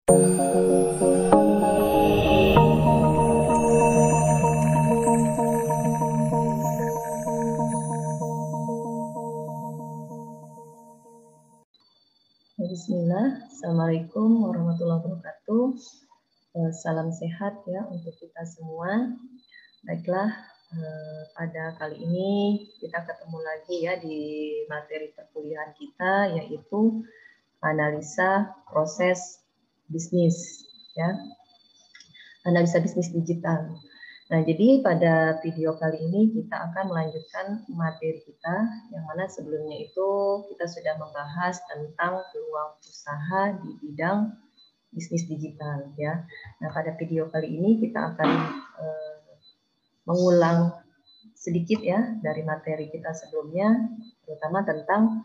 Bismillah, Assalamualaikum warahmatullahi wabarakatuh. Salam sehat ya untuk kita semua. Baiklah, pada kali ini kita ketemu lagi ya di materi perkuliahan kita, yaitu analisa proses bisnis ya, analisa bisnis digital. Nah, jadi pada video kali ini kita akan melanjutkan materi kita, yang mana sebelumnya itu kita sudah membahas tentang peluang usaha di bidang bisnis digital ya. Nah, pada video kali ini kita akan mengulang sedikit ya dari materi kita sebelumnya, terutama tentang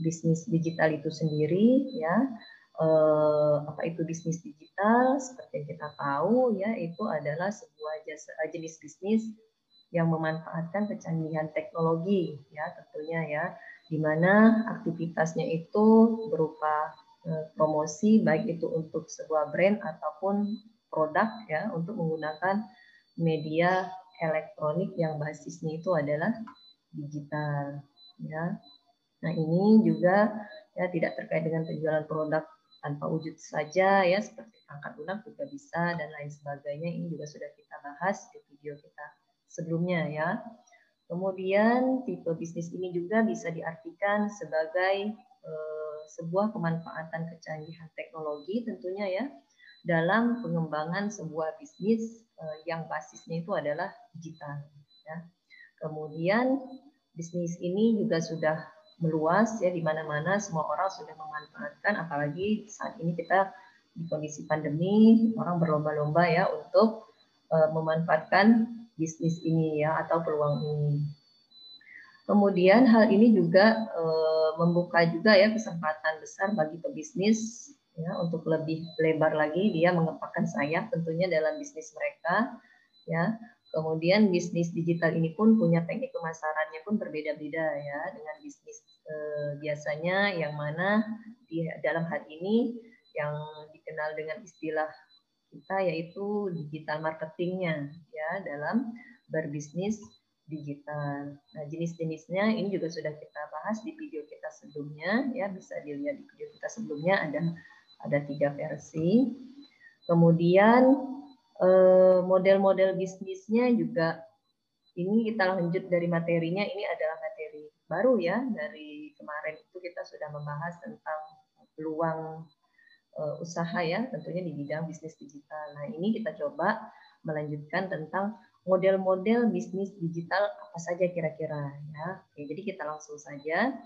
bisnis digital itu sendiri ya. Apa itu bisnis digital? Seperti yang kita tahu ya, itu adalah sebuah jenis bisnis yang memanfaatkan kecanggihan teknologi ya, tentunya ya, di mana aktivitasnya itu berupa promosi, baik itu untuk sebuah brand ataupun produk ya, untuk menggunakan media elektronik yang basisnya itu adalah digital ya. Nah, ini juga ya tidak terkait dengan penjualan produk tanpa wujud saja ya, seperti angkat lunak juga bisa dan lain sebagainya. Ini juga sudah kita bahas di video kita sebelumnya ya. Kemudian tipe bisnis ini juga bisa diartikan sebagai sebuah pemanfaatan kecanggihan teknologi tentunya ya, dalam pengembangan sebuah bisnis yang basisnya itu adalah digital ya. Kemudian bisnis ini juga sudah meluas ya, di mana-mana semua orang sudah memanfaatkan, apalagi saat ini kita di kondisi pandemi, orang berlomba-lomba ya untuk memanfaatkan bisnis ini ya, atau peluang ini. Kemudian hal ini juga membuka juga ya kesempatan besar bagi pebisnis ya, untuk lebih lebar lagi dia mengepakkan sayap tentunya dalam bisnis mereka ya. Kemudian bisnis digital ini pun punya teknik pemasarannya pun berbeda-beda ya, dengan bisnis biasanya, yang mana di dalam hal ini yang dikenal dengan istilah kita yaitu digital marketingnya ya, dalam berbisnis digital. Nah, jenis-jenisnya ini juga sudah kita bahas di video kita sebelumnya ya, bisa dilihat di video kita sebelumnya, ada 3 versi. Kemudian model-model bisnisnya juga ini kita lanjut dari materinya, ini adalah materi baru ya, dari kemarin itu kita sudah membahas tentang peluang usaha ya, tentunya di bidang bisnis digital. Nah, ini kita coba melanjutkan tentang model-model bisnis digital apa saja kira-kira ya. Oke, jadi kita langsung saja.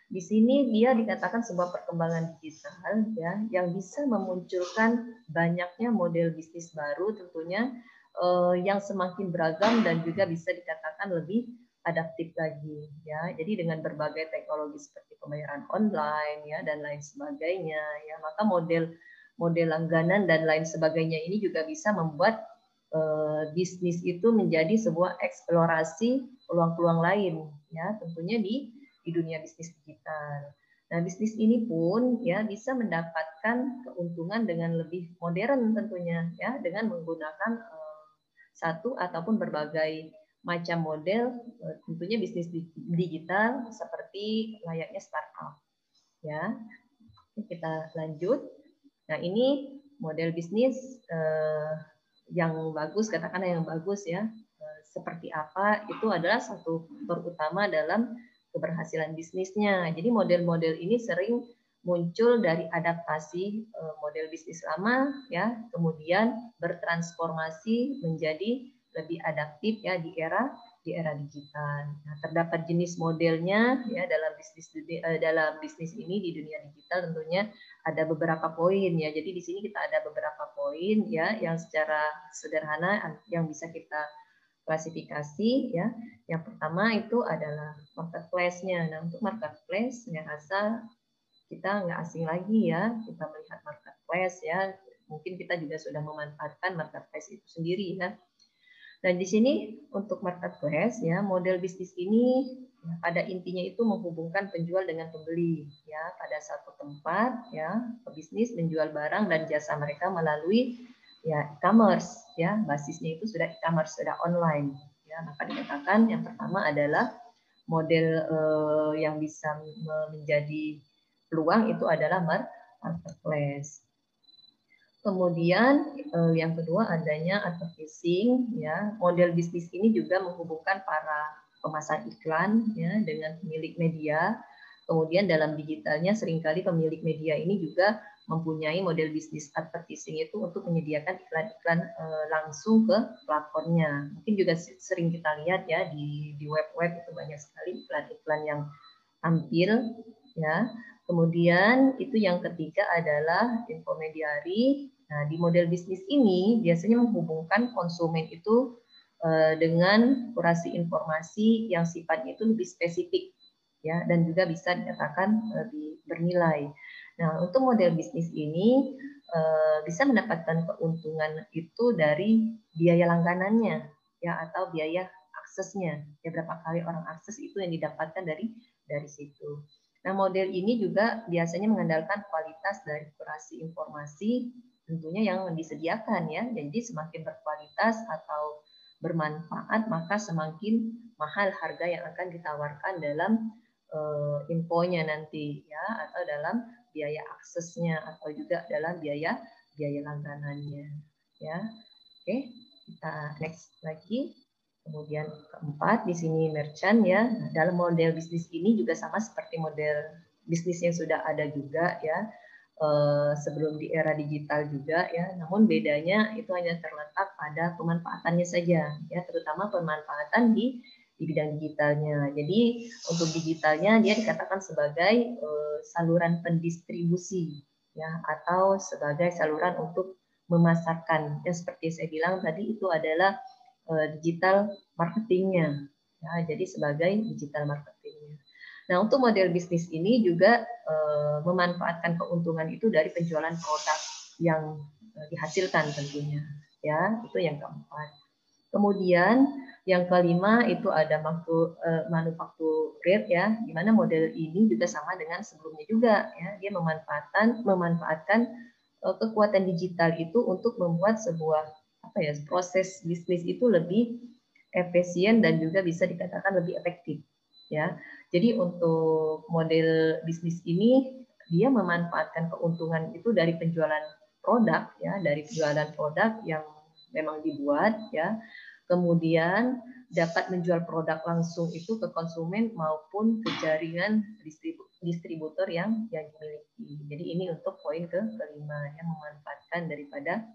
Di sini dia dikatakan sebuah perkembangan digital ya, yang bisa memunculkan banyaknya model bisnis baru tentunya, yang semakin beragam dan juga bisa dikatakan lebih adaptif lagi ya. Jadi dengan berbagai teknologi seperti pembayaran online ya dan lain sebagainya ya, maka model langganan dan lain sebagainya ini juga bisa membuat bisnis itu menjadi sebuah eksplorasi peluang-peluang lain ya, tentunya di dunia bisnis digital. Nah, bisnis ini pun ya bisa mendapatkan keuntungan dengan lebih modern tentunya ya, dengan menggunakan satu ataupun berbagai macam model tentunya bisnis digital seperti layaknya startup ya. Kita lanjut. Nah, ini model bisnis yang bagus, katakanlah yang bagus ya, seperti apa, itu adalah satu faktor utama dalam keberhasilan bisnisnya. Jadi model-model ini sering muncul dari adaptasi model bisnis lama ya, kemudian bertransformasi menjadi lebih adaptif ya di era digital. Nah, terdapat jenis modelnya ya dalam bisnis ini di dunia digital, tentunya ada beberapa poin ya. Jadi di sini kita ada beberapa poin ya, yang secara sederhana yang bisa kita klasifikasi ya. Yang pertama itu adalah marketplace-nya. Nah, untuk marketplace saya rasa kita nggak asing lagi ya, kita melihat marketplace ya. Mungkin kita juga sudah memanfaatkan marketplace itu sendiri ya. Dan di sini untuk marketplace ya, model bisnis ini Pada intinya itu menghubungkan penjual dengan pembeli ya pada satu tempat ya, pebisnis menjual barang dan jasa mereka melalui ya e-commerce ya, basisnya itu sudah e-commerce, sudah online ya. Maka dikatakan yang pertama adalah model yang bisa menjadi peluang itu adalah marketplace. Kemudian yang kedua adanya advertising ya. Model bisnis ini juga menghubungkan para pemasang iklan ya dengan pemilik media. Kemudian dalam digitalnya seringkali pemilik media ini juga mempunyai model bisnis advertising itu untuk menyediakan iklan-iklan langsung ke platformnya. Mungkin juga sering kita lihat ya di web-web itu banyak sekali iklan-iklan yang tampil ya. Kemudian itu yang ketiga adalah infomediari. Nah, di model bisnis ini biasanya menghubungkan konsumen itu dengan kurasi informasi yang sifatnya itu lebih spesifik ya, dan juga bisa dikatakan lebih bernilai. Nah, untuk model bisnis ini bisa mendapatkan keuntungan itu dari biaya langganannya ya, atau biaya aksesnya ya, berapa kali orang akses itu yang didapatkan dari situ. Nah, model ini juga biasanya mengandalkan kualitas dari kurasi informasi tentunya yang disediakan ya. Jadi semakin berkualitas atau bermanfaat, maka semakin mahal harga yang akan ditawarkan dalam infonya nanti ya, atau dalam biaya aksesnya, atau juga dalam biaya langganannya ya. Oke, kita next lagi. Kemudian keempat di sini merchant ya. Nah, dalam model bisnis ini juga sama seperti model bisnis yang sudah ada juga ya, sebelum di era digital juga ya. Namun bedanya itu hanya terletak pada pemanfaatannya saja ya, terutama pemanfaatan di bidang digitalnya. Jadi untuk digitalnya dia dikatakan sebagai saluran pendistribusi ya, atau sebagai saluran untuk memasarkan. Ya seperti saya bilang tadi itu adalah digital marketingnya ya, jadi sebagai digital marketingnya. Nah, untuk model bisnis ini juga memanfaatkan keuntungan itu dari penjualan produk yang dihasilkan tentunya ya, itu yang keempat. Kemudian yang kelima itu ada manufaktur ya, di mana model ini juga sama dengan sebelumnya juga ya, dia memanfaatkan kekuatan digital itu untuk membuat sebuah proses bisnis itu lebih efisien dan juga bisa dikatakan lebih efektif ya. Jadi untuk model bisnis ini dia memanfaatkan keuntungan itu dari penjualan produk ya, dari penjualan produk yang memang dibuat ya. Kemudian dapat menjual produk langsung itu ke konsumen maupun ke jaringan distributor yang dimiliki. Jadi ini untuk poin kelima yang memanfaatkan daripada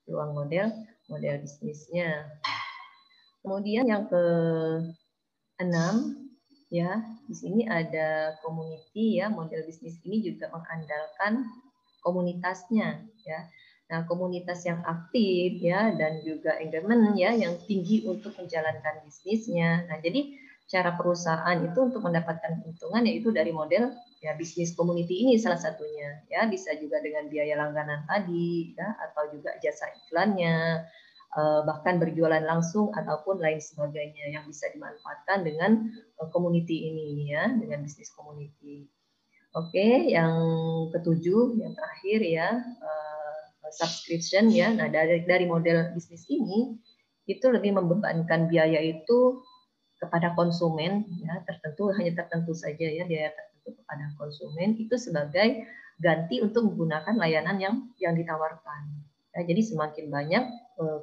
peluang model bisnisnya. Kemudian yang ke-6 ya, di sini ada community ya. Model bisnis ini juga mengandalkan komunitasnya ya. Nah, komunitas yang aktif ya dan juga engagement ya yang tinggi untuk menjalankan bisnisnya. Nah, jadi cara perusahaan itu untuk mendapatkan keuntungan yaitu dari model ya bisnis community ini salah satunya ya, bisa juga dengan biaya langganan tadi ya, atau juga jasa iklannya, bahkan berjualan langsung ataupun lain sebagainya yang bisa dimanfaatkan dengan community ini ya, dengan bisnis community. Oke, yang ketujuh, yang terakhir ya, subscription ya. Nah, dari model bisnis ini itu lebih membebankan biaya itu kepada konsumen ya, hanya tertentu saja ya, biaya tertentu kepada konsumen itu sebagai ganti untuk menggunakan layanan yang ditawarkan. Ya, jadi semakin banyak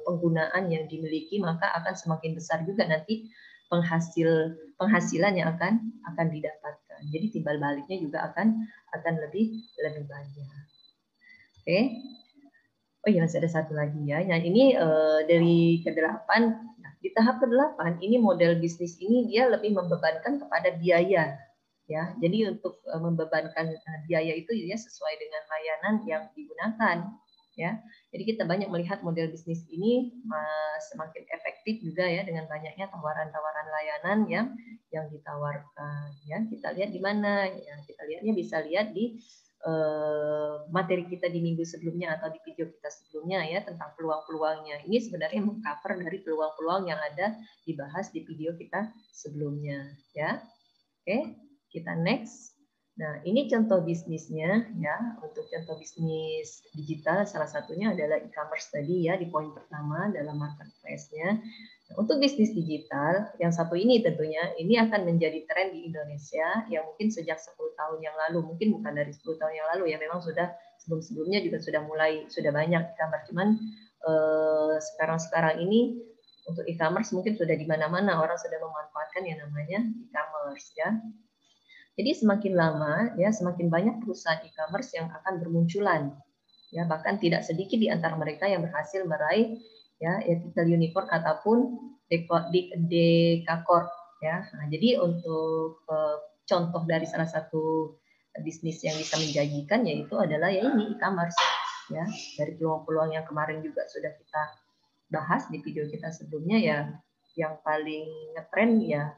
penggunaan yang dimiliki, maka akan semakin besar juga nanti penghasilan yang akan didapatkan. Jadi timbal baliknya juga akan lebih banyak. Oke. Oh iya, masih ada satu lagi ya. Nah, ini dari ke-8, nah, di tahap ke-8 ini model bisnis ini dia lebih membebankan kepada biaya ya. Jadi untuk membebankan biaya itu dia sesuai dengan layanan yang digunakan ya. Jadi kita banyak melihat model bisnis ini semakin efektif juga ya dengan banyaknya tawaran-tawaran layanan yang ditawarkan ya. Kita lihat di mana ya, kita lihatnya bisa lihat di materi kita di minggu sebelumnya atau di video kita sebelumnya ya, tentang peluang-peluangnya. Ini sebenarnya mengcover dari peluang-peluang yang ada dibahas di video kita sebelumnya ya. Oke, kita next. Nah, ini contoh bisnisnya ya. Untuk contoh bisnis digital salah satunya adalah e-commerce tadi ya di poin pertama dalam marketplace-nya. Nah, untuk bisnis digital yang satu ini tentunya ini akan menjadi tren di Indonesia yang mungkin sejak 10 tahun yang lalu, mungkin bukan dari 10 tahun yang lalu ya, memang sudah sebelum-sebelumnya juga sudah banyak e-commerce, cuman sekarang ini untuk e-commerce mungkin sudah di mana-mana orang sudah memanfaatkan yang namanya e-commerce ya. Jadi semakin lama ya semakin banyak perusahaan e-commerce yang akan bermunculan ya, bahkan tidak sedikit di antara mereka yang berhasil meraih ya ethical unicorn ataupun Dekakorn ya. Nah, jadi untuk contoh dari salah satu bisnis yang bisa menjanjikan yaitu adalah ya ini e-commerce ya. Dari peluang-peluang yang kemarin juga sudah kita bahas di video kita sebelumnya ya, yang paling ngetren ya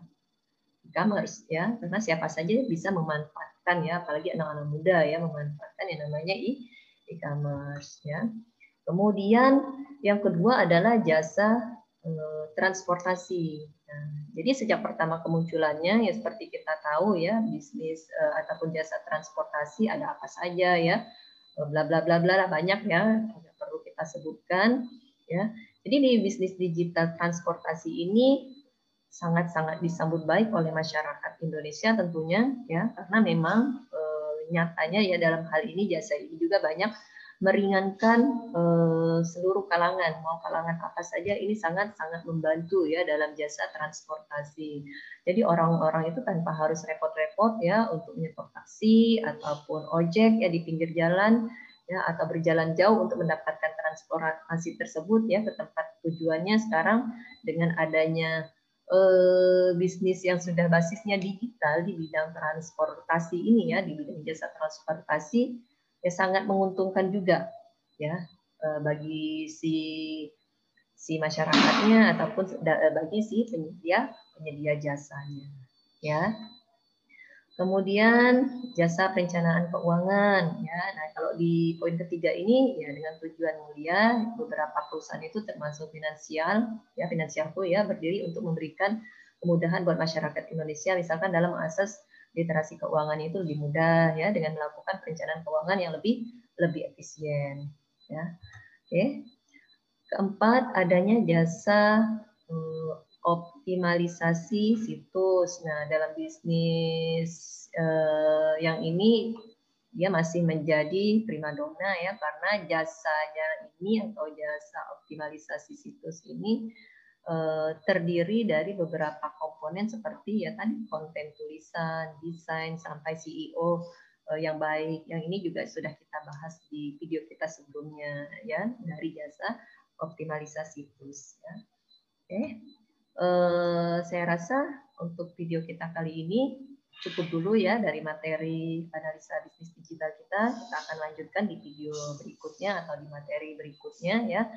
e-commerce ya, karena siapa saja bisa memanfaatkan ya, apalagi anak-anak muda ya memanfaatkan yang namanya e-commerce ya. Kemudian yang kedua adalah jasa transportasi. Nah, jadi sejak pertama kemunculannya ya seperti kita tahu ya bisnis ataupun jasa transportasi ada apa saja ya, bla bla bla bla banyak ya, tidak perlu kita sebutkan ya. Jadi di bisnis digital transportasi ini sangat-sangat disambut baik oleh masyarakat Indonesia tentunya ya, karena memang nyatanya ya dalam hal ini jasa ini juga banyak meringankan seluruh kalangan, mau kalangan apa saja ini sangat-sangat membantu ya dalam jasa transportasi. Jadi orang-orang itu tanpa harus repot-repot ya untuk nyetor taksi ataupun ojek ya di pinggir jalan ya, atau berjalan jauh untuk mendapatkan transportasi tersebut ya ke tempat tujuannya. Sekarang dengan adanya bisnis yang sudah basisnya digital di bidang transportasi ini ya, di bidang jasa transportasi ya sangat menguntungkan juga ya bagi si masyarakatnya ataupun bagi si penyedia jasanya ya. Kemudian jasa perencanaan keuangan ya. Nah, kalau di poin ketiga ini ya dengan tujuan mulia, beberapa perusahaan itu termasuk finansial ya, finansialku ya berdiri untuk memberikan kemudahan buat masyarakat Indonesia misalkan dalam mengakses literasi keuangan itu lebih mudah ya dengan melakukan perencanaan keuangan yang lebih efisien ya. Oke. Keempat, adanya jasa optimalisasi situs. Nah, dalam bisnis yang ini dia masih menjadi primadona ya, karena jasanya ini atau jasa optimalisasi situs ini terdiri dari beberapa komponen seperti ya tadi konten tulisan, desain sampai SEO yang baik. Yang ini juga sudah kita bahas di video kita sebelumnya ya, dari jasa optimalisasi situs ya. Oke. Saya rasa untuk video kita kali ini cukup dulu ya dari materi analisa bisnis digital kita. Kita akan lanjutkan di video berikutnya atau di materi berikutnya ya.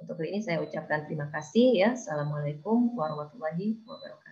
Untuk kali ini saya ucapkan terima kasih ya. Assalamualaikum warahmatullahi wabarakatuh.